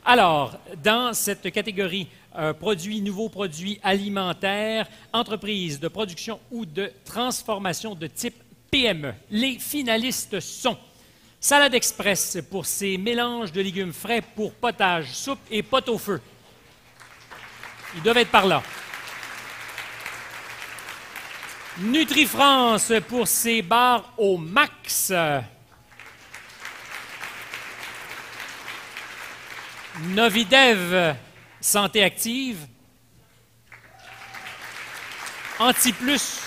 Alors, dans cette catégorie nouveaux produits alimentaires, entreprises de production ou de transformation de type PME, les finalistes sont Salade Express pour ses mélanges de légumes frais pour potage, soupe et pot-au-feu. Ils doivent être par là. Nutri-France pour ses barres au max. Novidev, santé active. Antiplus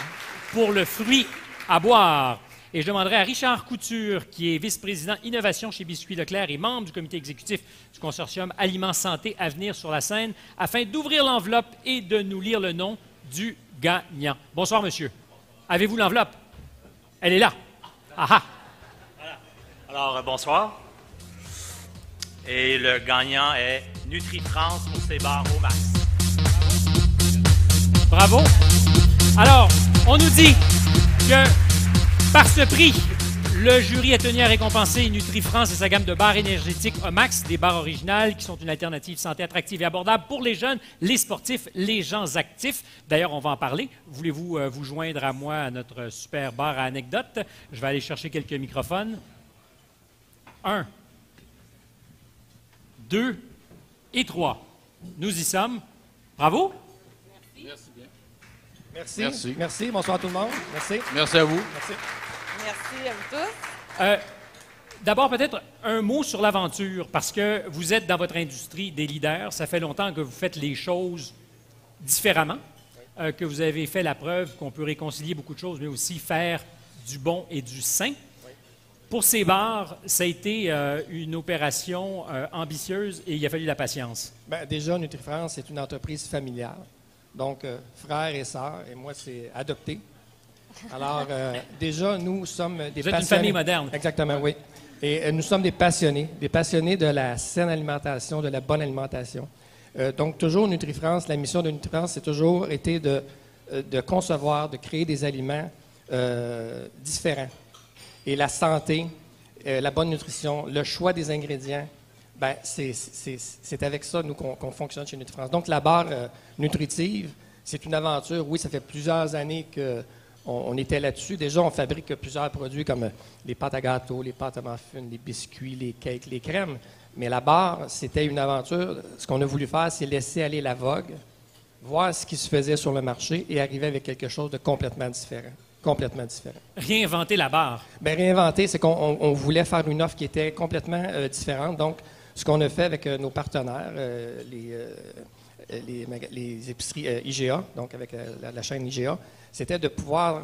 pour le fruit à boire. Et je demanderai à Richard Couture, qui est vice-président innovation chez Biscuits Leclerc et membre du comité exécutif du consortium Aliments Santé, à venir sur la scène afin d'ouvrir l'enveloppe et de nous lire le nom du gagnant. Bonsoir, monsieur. Avez-vous l'enveloppe? Elle est là. Aha! Voilà. Alors, bonsoir. Et le gagnant est Nutri-France pour ses barres au max. Bravo! Alors, on nous dit que par ce prix, le jury a tenu à récompenser Nutri-France et sa gamme de barres énergétiques Omax, des barres originales qui sont une alternative santé attractive et abordable pour les jeunes, les sportifs, les gens actifs. D'ailleurs, on va en parler. Voulez-vous vous joindre à moi à notre super bar à anecdotes? Je vais aller chercher quelques microphones. 1, 2 et 3. Nous y sommes. Bravo! Merci bien. Merci. Merci. Merci. Bonsoir tout le monde. Merci. Merci à vous. Merci. Merci à vous tous. D'abord, peut-être un mot sur l'aventure, parce que vous êtes dans votre industrie des leaders. Ça fait longtemps que vous faites les choses différemment, que vous avez fait la preuve qu'on peut réconcilier beaucoup de choses, mais aussi faire du bon et du sain. Pour ces bars, ça a été une opération ambitieuse et il a fallu de la patience. Bien, déjà, Nutri-France, c'est une entreprise familiale. Donc, frères et sœurs, et moi, c'est adopté. Alors, déjà, nous sommes des passionnés. Vous êtes une famille moderne. Exactement, oui. Et nous sommes des passionnés de la saine alimentation, de la bonne alimentation. Donc, toujours Nutri-France, la mission de Nutri-France, c'est toujours été de concevoir, de créer des aliments différents. Et la santé, la bonne nutrition, le choix des ingrédients, ben, c'est avec ça, nous, qu'on fonctionne chez Nutri-France. Donc, la barre nutritive, c'est une aventure. Oui, ça fait plusieurs années qu'on était là-dessus. Déjà, on fabrique plusieurs produits comme les pâtes à gâteau, les pâtes à muffins, les biscuits, les cakes, les crèmes. Mais la barre, c'était une aventure. Ce qu'on a voulu faire, c'est laisser aller la vogue, voir ce qui se faisait sur le marché et arriver avec quelque chose de complètement différent. Complètement différent. Réinventer la barre. Bien, réinventer, c'est qu'on voulait faire une offre qui était complètement différente. Donc, ce qu'on a fait avec nos partenaires, les épiceries IGA, donc avec la chaîne IGA, c'était de pouvoir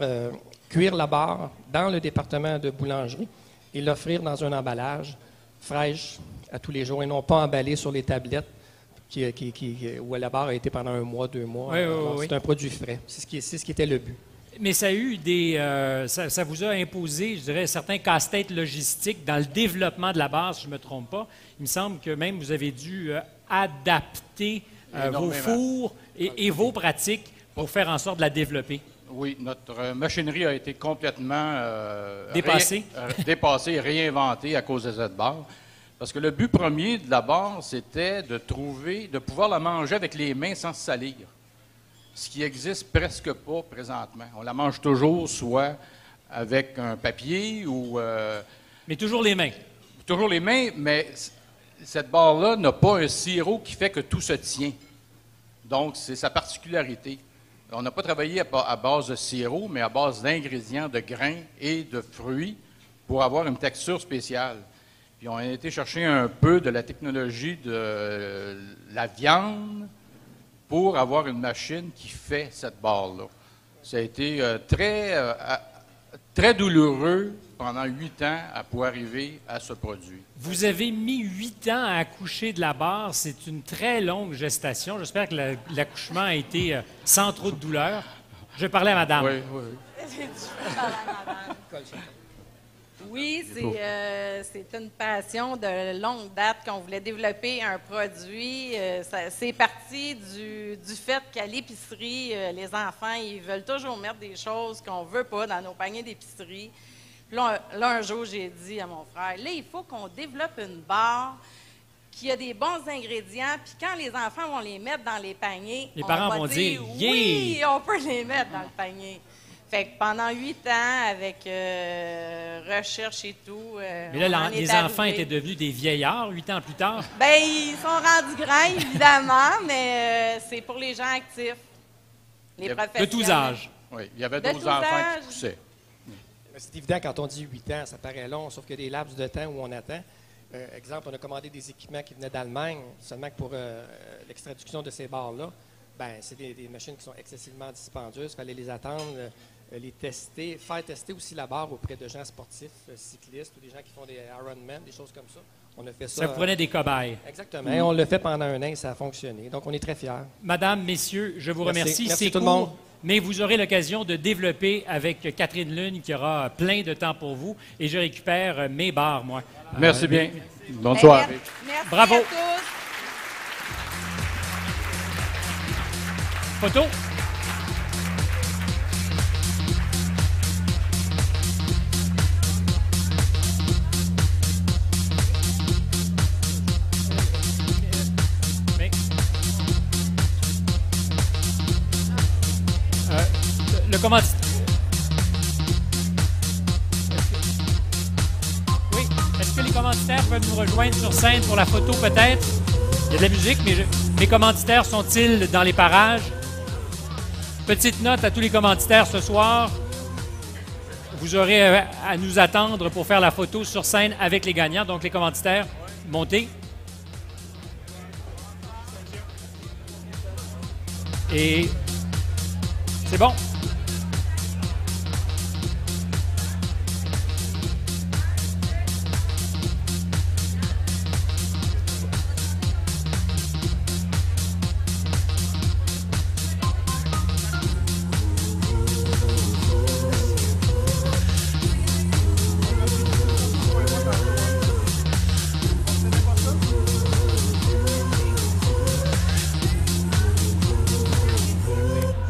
cuire la barre dans le département de boulangerie et l'offrir dans un emballage fraîche à tous les jours et non pas emballé sur les tablettes où la barre a été pendant 1 mois, 2 mois. Oui. C'est un produit frais. C'est ce qui était le but. Mais ça a eu ça vous a imposé, je dirais, certains casse-têtes logistiques dans le développement de la barre, si je ne me trompe pas. Il me semble que même vous avez dû adapter vos fours et vos pratiques pour faire en sorte de la développer. Oui, notre machinerie a été complètement dépassée et réinventée à cause de cette barre. Parce que le but premier de la barre, c'était de pouvoir la manger avec les mains sans se salir. Ce qui n'existe presque pas présentement. On la mange toujours soit avec un papier ou... mais toujours les mains. Toujours les mains, mais cette barre-là n'a pas un sirop qui fait que tout se tient. Donc, c'est sa particularité. On n'a pas travaillé à base de sirop, mais à base d'ingrédients, de grains et de fruits pour avoir une texture spéciale. Puis on a été chercher un peu de la technologie de la viande pour avoir une machine qui fait cette barre-là. Ça a été très douloureux pendant 8 ans pour arriver à ce produit. Vous avez mis 8 ans à accoucher de la barre. C'est une très longue gestation. J'espère que l'accouchement a été sans trop de douleur. Je parlais à madame. Oui. Oui, c'est une passion de longue date qu'on voulait développer un produit. C'est parti du fait qu'à l'épicerie, les enfants, ils veulent toujours mettre des choses qu'on ne veut pas dans nos paniers d'épicerie. Puis là, un jour, j'ai dit à mon frère, là, il faut qu'on développe une barre qu'il y a des bons ingrédients, puis quand les enfants vont les mettre dans les paniers, Les on parents va vont dire, yeah! oui, on peut les mettre dans le panier. Fait que pendant 8 ans, avec recherche et tout, Mais là, les enfants étaient devenus des vieillards 8 ans plus tard. Bien, ils sont rendus grands, évidemment, mais c'est pour les gens actifs, les De professionnels. tous âges. Oui, il y avait De d'autres tous enfants âges. qui poussaient. C'est évident, quand on dit 8 ans, ça paraît long, sauf qu'il y a des laps de temps où on attend. Exemple, on a commandé des équipements qui venaient d'Allemagne, seulement que pour l'extraction de ces barres-là, ben, c'est des machines qui sont excessivement dispendieuses. Il fallait les attendre, les tester, faire tester aussi la barre auprès de gens sportifs, cyclistes ou des gens qui font des Ironman, des choses comme ça. On a fait ça. Ça vous prenait des cobayes. Exactement. Et on l'a fait pendant un an et ça a fonctionné. Donc, on est très fiers. Madame, messieurs, je vous Merci. remercie. Merci C'est tout le court, monde. mais vous aurez l'occasion de développer avec Catherine Lune, qui aura plein de temps pour vous. Et je récupère mes barres, moi. Merci bien. Bonne Ben, soirée. Merci Bravo. à tous. Photo. Mais- le commanditaire. Oui. Est-ce que les commanditaires peuvent nous rejoindre sur scène pour la photo, peut-être? Il y a de la musique, mais mes commanditaires sont-ils dans les parages? Petite note à tous les commanditaires ce soir. Vous aurez à nous attendre pour faire la photo sur scène avec les gagnants. Donc, les commanditaires, montez. Et c'est bon.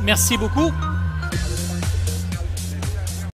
Merci beaucoup.